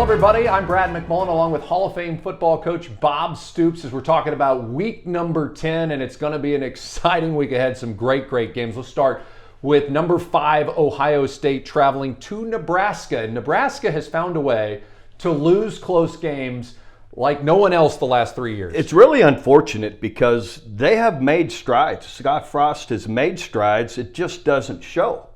Well, everybody, I'm Brad McMullen along with Hall of Fame football coach Bob Stoops as we're talking about week number 10, and it's going to be an exciting week ahead. Some great games. Let's start with number 5, Ohio State, traveling to Nebraska. And Nebraska has found a way to lose close games like no one else the last 3 years. It's really unfortunate because they have made strides. Scott Frost has made strides. It just doesn't show.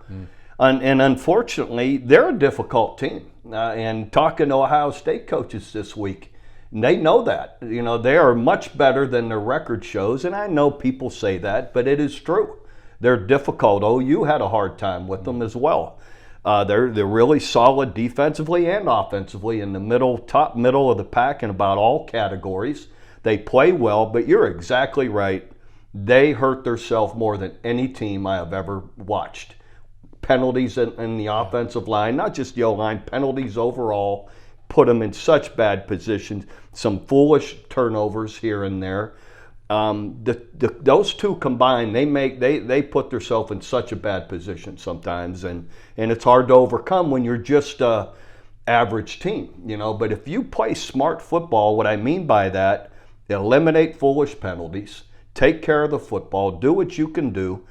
And unfortunately, they're a difficult team. And talking to Ohio State coaches this week, they know that. You know, they are much better than their record shows. And I know people say that, but it is true. They're difficult. OU had a hard time with them as well. They're really solid defensively and offensively in the top middle of the pack in about all categories. They play well, but you're exactly right. They hurt themselves more than any team I have ever watched. Penalties in the offensive line, not just the O-line, penalties overall, put them in such bad positions. Some foolish turnovers here and there. Those two combined, they put themselves in such a bad position sometimes, and it's hard to overcome when you're just a average team, you know. But if you play smart football, what I mean by that, eliminate foolish penalties, take care of the football, do what you can do,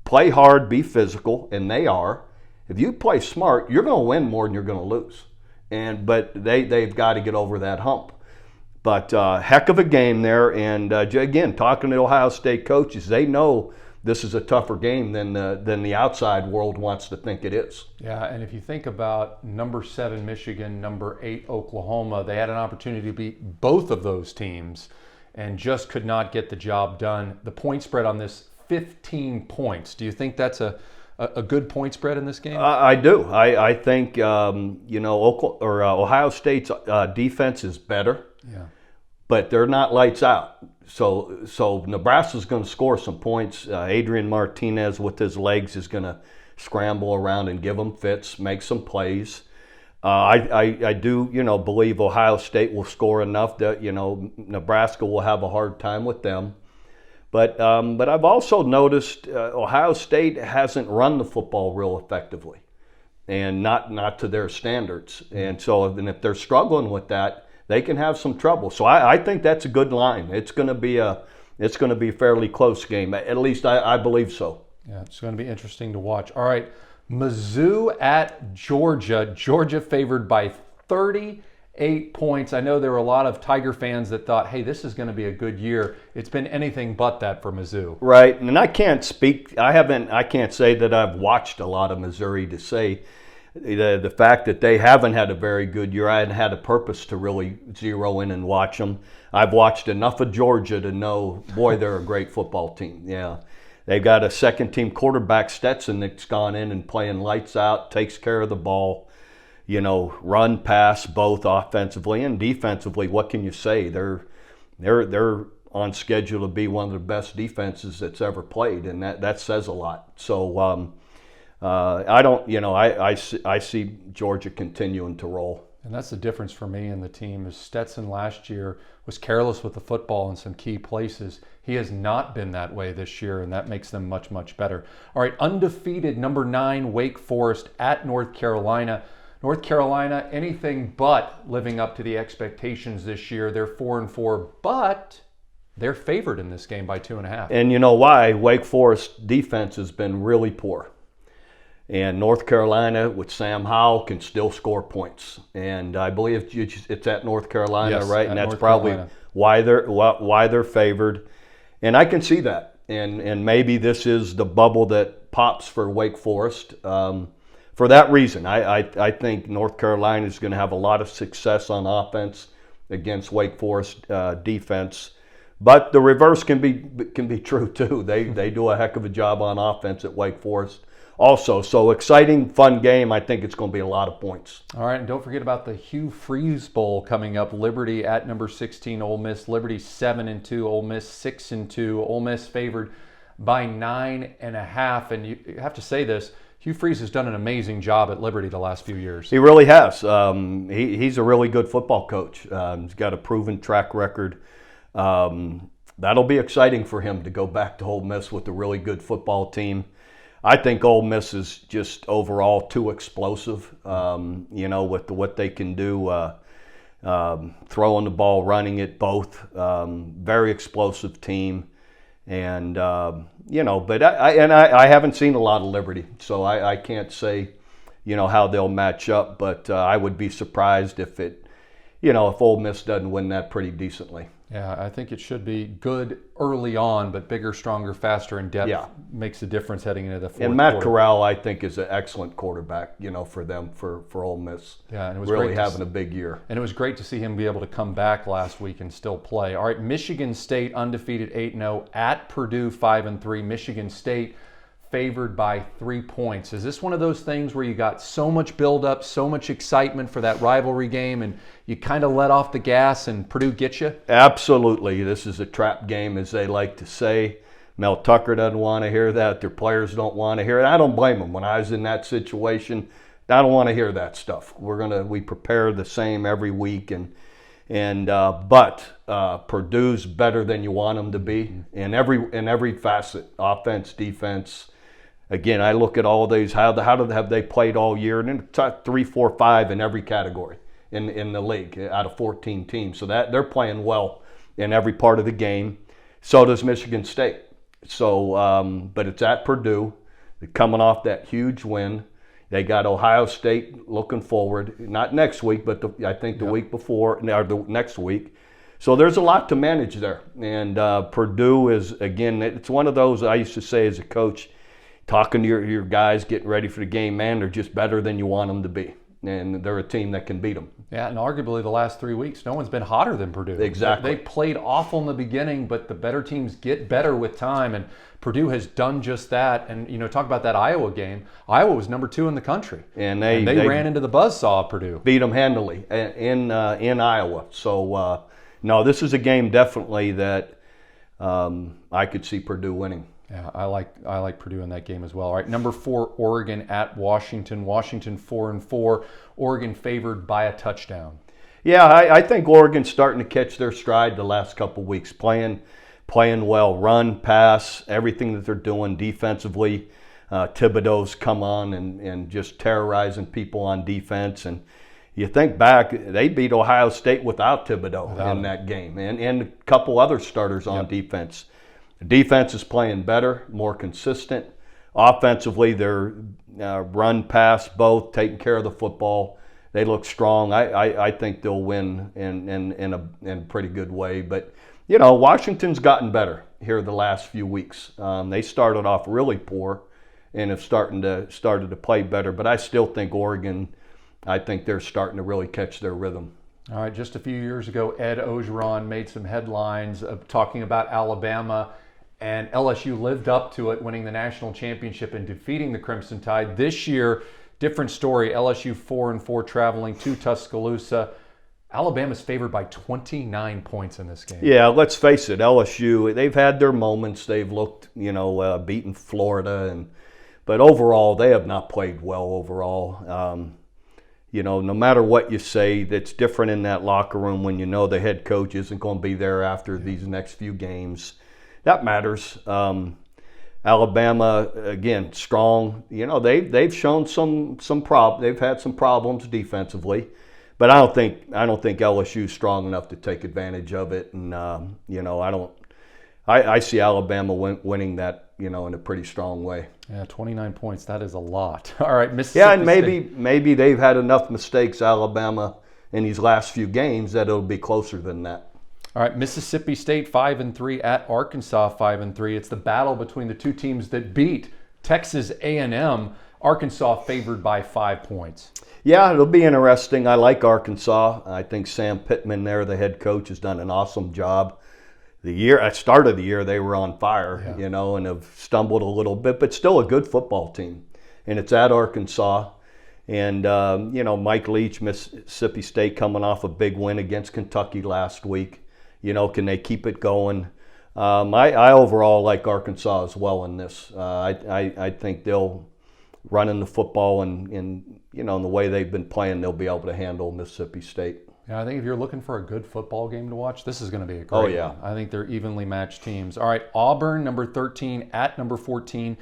play hard, be physical, and they are. If you play smart, you're going to win more than you're going to lose. But they've got to get over that hump. But heck of a game there. And again, talking to Ohio State coaches, they know this is a tougher game than the outside world wants to think it is. Yeah, and if you think about number 7 Michigan, number 8 Oklahoma, they had an opportunity to beat both of those teams and just could not get the job done. The point spread on this, 15 points. Do you think that's a good point spread in this game? I do. I think Ohio State's defense is better. Yeah. But they're not lights out. So Nebraska's going to score some points. Adrian Martinez with his legs is going to scramble around and give them fits, make some plays. I do believe Ohio State will score enough that Nebraska will have a hard time with them. But I've also noticed Ohio State hasn't run the football real effectively, and not to their standards. And so if they're struggling with that, they can have some trouble. So I think that's a good line. It's going to be a fairly close game. At least I believe so. Yeah, it's going to be interesting to watch. All right, Mizzou at Georgia. Georgia favored by 38 points. I know there were a lot of Tiger fans that thought, hey, this is going to be a good year. It's been anything but that for Mizzou. Right, and I can't say that I've watched a lot of Missouri to say the fact that they haven't had a very good year. I hadn't had a purpose to really zero in and watch them. I've watched enough of Georgia to know, boy, they're a great football team. Yeah, they've got a second-team quarterback, Stetson, that's gone in and playing lights out, takes care of the ball. Run, pass, both offensively and defensively. What can you say? They're on schedule to be one of the best defenses that's ever played, and that says a lot. So I see Georgia continuing to roll. And that's the difference for me and the team is Stetson last year was careless with the football in some key places. He has not been that way this year, and that makes them much, much better. All right, undefeated number 9 Wake Forest at North Carolina. North Carolina, anything but living up to the expectations this year. They're 4-4, but they're favored in this game by 2.5. And you know why? Wake Forest defense has been really poor. And North Carolina with Sam Howell can still score points. And I believe it's at North Carolina, yes, right? And that's North probably Carolina. why they're favored. And I can see that. And maybe this is the bubble that pops for Wake Forest. For that reason, I think North Carolina is going to have a lot of success on offense against Wake Forest defense. But the reverse can be true too. They do a heck of a job on offense at Wake Forest also. So exciting, fun game. I think it's going to be a lot of points. All right, and don't forget about the Hugh Freeze Bowl coming up. Liberty at number 16, Ole Miss. Liberty 7-2, Ole Miss 6-2. Ole Miss favored by 9.5. And you have to say this, Hugh Freeze has done an amazing job at Liberty the last few years. He really has. He's a really good football coach. He's got a proven track record. That'll be exciting for him to go back to Ole Miss with a really good football team. I think Ole Miss is just overall too explosive, with what they can do, throwing the ball, running it, both. Very explosive team. And, but I haven't seen a lot of Liberty, so I can't say, how they'll match up. But I would be surprised if if Ole Miss doesn't win that pretty decently. Yeah, I think it should be good early on, but bigger, stronger, faster in depth makes a difference heading into the fourth And Matt quarter. Corral, I think, is an excellent quarterback, for them, for Ole Miss. Yeah, and it was really great having a big year. And it was great to see him be able to come back last week and still play. All right, Michigan State undefeated 8-0 at Purdue 5-3. Michigan State favored by 3 points. Is this one of those things where you got so much buildup, so much excitement for that rivalry game, and you kind of let off the gas and Purdue gets you? Absolutely. This is a trap game, as they like to say. Mel Tucker doesn't want to hear that. Their players don't want to hear it. I don't blame them. When I was in that situation, I don't want to hear that stuff. We prepare the same every week, but Purdue's better than you want them to be in every facet, offense, defense. Again, I look at all these. How have they played all year? And then top 3, 4, 5 in every category in the league out of 14 teams. So that they're playing well in every part of the game. So does Michigan State. So, but it's at Purdue. They're coming off that huge win. They got Ohio State looking forward. Not next week, but I think the week before, or the next week. So there's a lot to manage there. And Purdue is, again, it's one of those I used to say as a coach, talking to your guys getting ready for the game, man, they're just better than you want them to be. And they're a team that can beat them. Yeah, and arguably the last 3 weeks, no one's been hotter than Purdue. Exactly. They played awful in the beginning, but the better teams get better with time, and Purdue has done just that. And, talk about that Iowa game. Iowa was number 2 in the country. And they ran into the buzzsaw of Purdue. Beat them handily in Iowa. So, no, this is a game definitely that I could see Purdue winning. Yeah, I like Purdue in that game as well. All right, number 4, Oregon at Washington. Washington 4-4. Oregon favored by a touchdown. Yeah, I think Oregon's starting to catch their stride the last couple of weeks, playing well, run, pass, everything that they're doing defensively. Thibodeau's come on and just terrorizing people on defense. And you think back, they beat Ohio State without Thibodeau in that game, and a couple other starters on defense. The defense is playing better, more consistent. Offensively, they're run, pass, both, taking care of the football. They look strong. I think they'll win in a pretty good way. But, Washington's gotten better here the last few weeks. They started off really poor and have started to play better. But I still think Oregon, I think they're starting to really catch their rhythm. All right, just a few years ago, Ed Ogeron made some headlines of talking about Alabama, and LSU lived up to it, winning the national championship and defeating the Crimson Tide. This year, different story. LSU 4-4 traveling to Tuscaloosa. Alabama's favored by 29 points in this game. Yeah, let's face it, LSU, they've had their moments. They've looked, beaten Florida, but overall, they have not played well overall. No matter what you say, that's different in that locker room when the head coach isn't going to be there after these next few games. That matters. Alabama, again, strong. They've shown some problems. They've had some problems defensively, but I don't think LSU's strong enough to take advantage of it. And I see Alabama winning that, in a pretty strong way. Yeah, 29 points. That is a lot. All right, Mississippi State. And maybe they've had enough mistakes, Alabama, in these last few games that it'll be closer than that. All right, Mississippi State 5-3 at Arkansas 5-3. It's the battle between the two teams that beat Texas A&M. Arkansas favored by 5 points. Yeah, it'll be interesting. I like Arkansas. I think Sam Pittman there, the head coach, has done an awesome job. At the start of the year, they were on fire, and have stumbled a little bit, but still a good football team. And it's at Arkansas. And, Mike Leach, Mississippi State, coming off a big win against Kentucky last week. Can they keep it going? I overall like Arkansas as well in this. I think they'll run in the football and in the way they've been playing, they'll be able to handle Mississippi State. Yeah, I think if you're looking for a good football game to watch, this is going to be a great one. I think they're evenly matched teams. All right, Auburn, number 13, at number 14.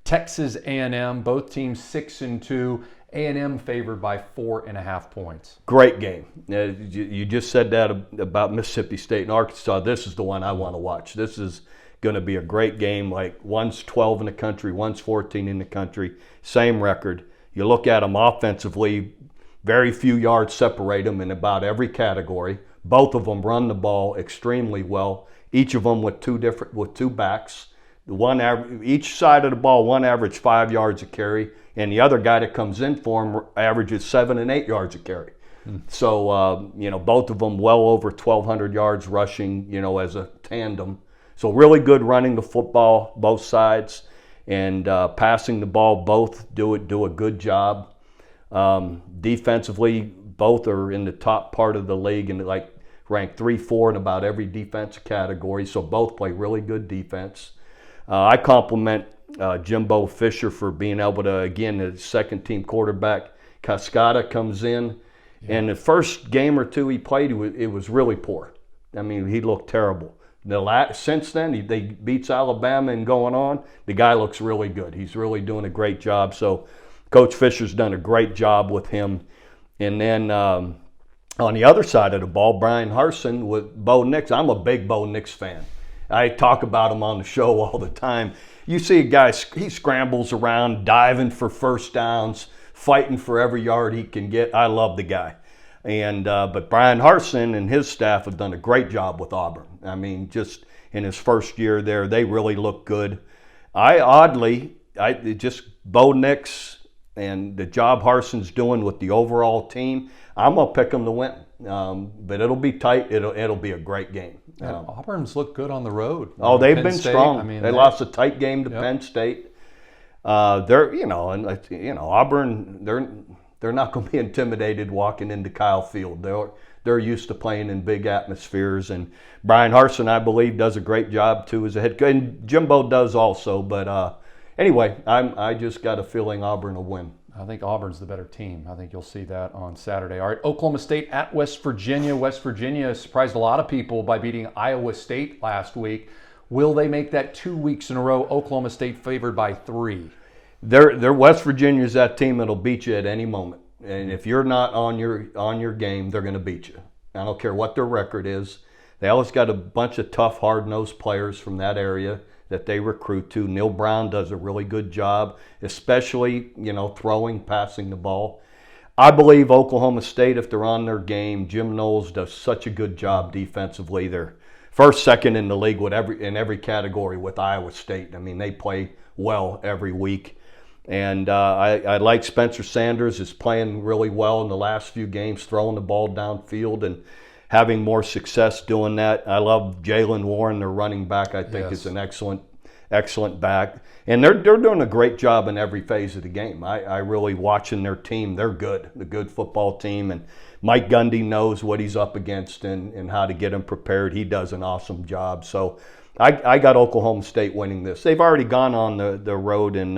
Texas A&M, both teams 6-2. A&M favored by 4.5 points. Great game. You just said that about Mississippi State and Arkansas. This is the one I want to watch. This is going to be a great game. Like, one's 12 in the country, one's 14 in the country, same record. You look at them offensively, very few yards separate them in about every category. Both of them run the ball extremely well. Each of them with two backs. Each side of the ball, one average 5 yards a carry, and the other guy that comes in for him averages 7 and 8 yards a carry. So, both of them well over 1,200 yards rushing, as a tandem. So really good running the football, both sides, and passing the ball, both do a good job. Defensively, both are in the top part of the league and ranked 3-4 in about every defensive category. So both play really good defense. I compliment Jimbo Fisher for being able to, again, the second-team quarterback. Cascada comes in, and the first game or two he played, it was really poor. I mean, he looked terrible. Since then, they beats Alabama and going on, the guy looks really good. He's really doing a great job. So Coach Fisher's done a great job with him. And then on the other side of the ball, Brian Harsin with Bo Nix. I'm a big Bo Nix fan. I talk about him on the show all the time. You see a guy, he scrambles around, diving for first downs, fighting for every yard he can get. I love the guy. But Brian Harsin and his staff have done a great job with Auburn. I mean, just in his first year there, they really look good. Just Bo Nix and the job Harsin's doing with the overall team, I'm going to pick them to win. But it'll be tight. It'll be a great game. Auburn's looked good on the road. Oh, they've been strong. I mean, they lost a tight game to Penn State. Auburn, they're not going to be intimidated walking into Kyle Field. They're used to playing in big atmospheres, and Brian Harsin, I believe, does a great job too as a head coach, and Jimbo does also. But anyway, I just got a feeling Auburn will win. I think Auburn's the better team. I think you'll see that on Saturday. All right, Oklahoma State at West Virginia. West Virginia surprised a lot of people by beating Iowa State last week. Will they make that 2 weeks in a row? Oklahoma State favored by 3. They're West Virginia's that team that'll beat you at any moment. And if you're not on your game, they're going to beat you. I don't care what their record is. They always got a bunch of tough, hard-nosed players from that area that they recruit to. Neil Brown does a really good job, especially, throwing, passing the ball. I believe Oklahoma State, if they're on their game, Jim Knowles does such a good job defensively. They're first, second in the league in every category with Iowa State. I mean, they play well every week. And I like Spencer Sanders is playing really well in the last few games, throwing the ball downfield and having more success doing that. I love Jalen Warren, their running back. I think is an excellent back. And they're doing a great job in every phase of the game. I really watching their team. They're good, a good football team. And Mike Gundy knows what he's up against and how to get him prepared. He does an awesome job. So I got Oklahoma State winning this. They've already gone on the road and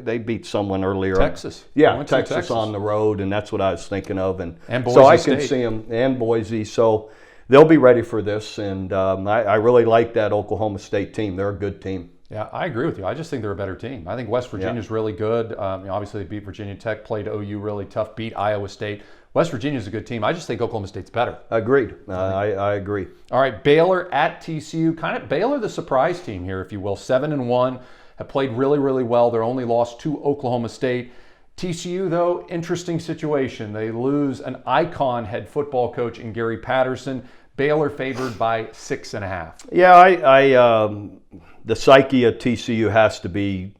they beat someone earlier. Texas. Yeah, Texas on the road, and that's what I was thinking of. And Boise so I State. can see them, and Boise. So they'll be ready for this, and I really like that Oklahoma State team. They're a good team. Yeah, I agree with you. I just think they're a better team. I think West Virginia's really good. Obviously, they beat Virginia Tech, played OU really tough, beat Iowa State. West Virginia's a good team. I just think Oklahoma State's better. Agreed. I agree. All right, Baylor at TCU. Baylor the surprise team here, if you will. 7-1, have played really, really well. They're only lost to Oklahoma State. TCU, though, interesting situation. They lose an icon head football coach in Gary Patterson. Baylor favored by 6.5. Yeah, the psyche of TCU has to be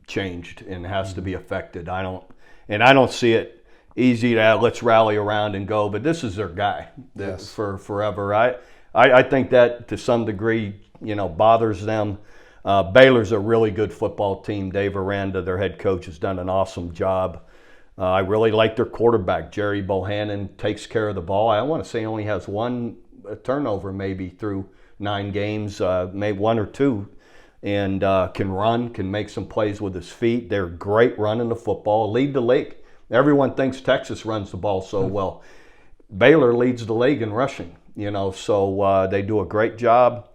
changed and has to be affected. I don't see it easy to let's rally around and go, but this is their guy for forever. I think that to some degree, bothers them. Baylor's a really good football team. Dave Aranda, their head coach, has done an awesome job. I really like their quarterback. Jerry Bohannon takes care of the ball. I want to say he only has one turnover maybe through 9 games, maybe 1 or 2, and can make some plays with his feet. They're great running the football, lead the league. Everyone thinks Texas runs the ball so well. Baylor leads the league in rushing, so they do a great job.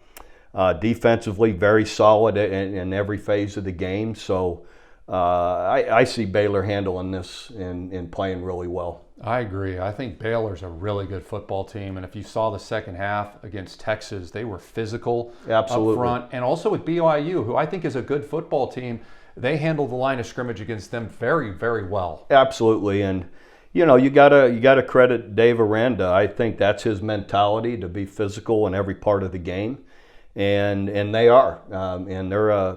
Defensively, very solid in every phase of the game. So I see Baylor handling this and playing really well. I agree. I think Baylor's a really good football team, and if you saw the second half against Texas, they were physical Absolutely. up front, and also with BYU, who I think is a good football team. They handled the line of scrimmage against them very, very well. Absolutely, and you know, you gotta credit Dave Aranda. I think that's his mentality, to be physical in every part of the game, and they are, and they're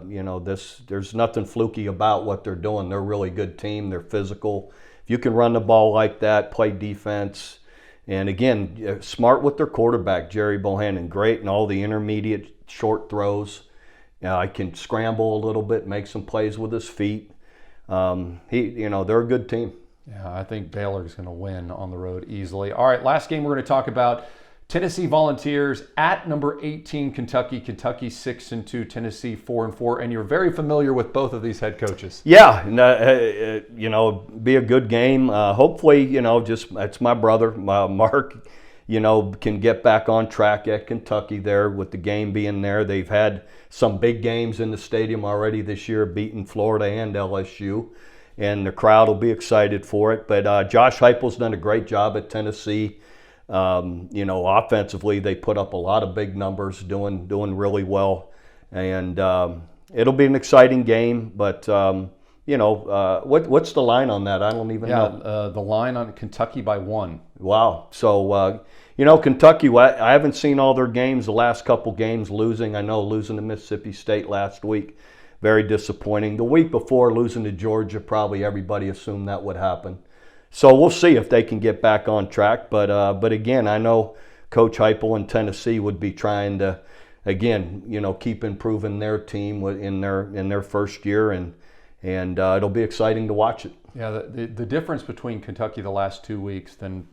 there's nothing fluky about what they're doing. They're a really good team. They're physical. If you can run the ball like that, play defense, and again, smart with their quarterback, Jerry Bohannon, great in all the intermediate short throws. I can scramble a little bit, make some plays with his feet. They're a good team. Yeah, I think Baylor's going to win on the road easily. All right, last game we're going to talk about. Tennessee Volunteers at number 18 Kentucky. Kentucky 6-2, Tennessee 4-4, and you're very familiar with both of these head coaches. Yeah, be a good game. Hopefully, it's my brother, Mark. Can get back on track at Kentucky there with the game being there. They've had some big games in the stadium already this year, beating Florida and LSU, and the crowd will be excited for it. But Josh Heupel's done a great job at Tennessee. Offensively, they put up a lot of big numbers, doing really well, and it'll be an exciting game. But what's the line on that? I don't even know. The line on Kentucky by 1. Wow. So Kentucky, I haven't seen all their games. The last couple games losing. I know losing to Mississippi State last week, very disappointing. The week before losing to Georgia, probably everybody assumed that would happen. So we'll see if they can get back on track. But again, I know Coach Heupel in Tennessee would be trying to, again, keep improving their team in their first year, and it'll be exciting to watch it. Yeah, the difference between Kentucky the last 2 weeks than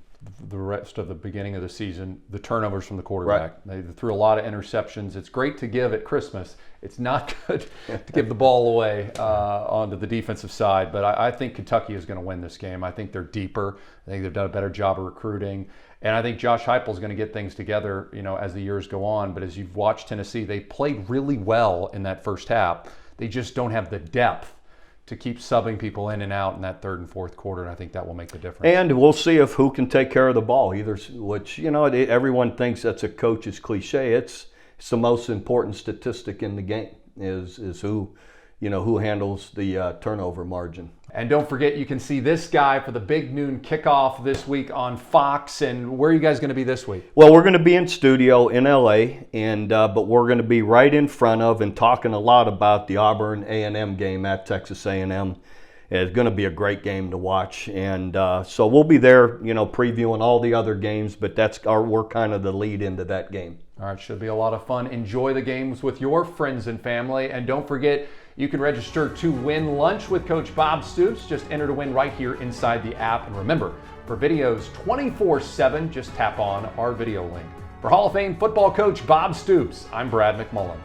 the rest of the beginning of the season, the turnovers from the quarterback. Right. They threw a lot of interceptions. It's great to give at Christmas. It's not good to give the ball away onto the defensive side, but I think Kentucky is going to win this game. I think they're deeper. I think they've done a better job of recruiting, and I think Josh Heupel is going to get things together, as the years go on. But as you've watched Tennessee, they played really well in that first half. They just don't have the depth to keep subbing people in and out in that third and fourth quarter, and I think that will make the difference. And we'll see if who can take care of the ball, which everyone thinks that's a coach's cliche. It's the most important statistic in the game is who handles the turnover margin. And don't forget, you can see this guy for the big noon kickoff this week on Fox. And where are you guys going to be this week? Well, we're going to be in studio in LA, but we're going to be right in front of and talking a lot about the Auburn A&M game at Texas A&M. It's going to be a great game to watch, and so we'll be there, previewing all the other games. But we're kind of the lead into that game. All right, should be a lot of fun. Enjoy the games with your friends and family, and don't forget, you can register to win lunch with Coach Bob Stoops. Just enter to win right here inside the app. And remember, for videos 24/7, just tap on our video link. For Hall of Fame football coach Bob Stoops, I'm Brad McMullen.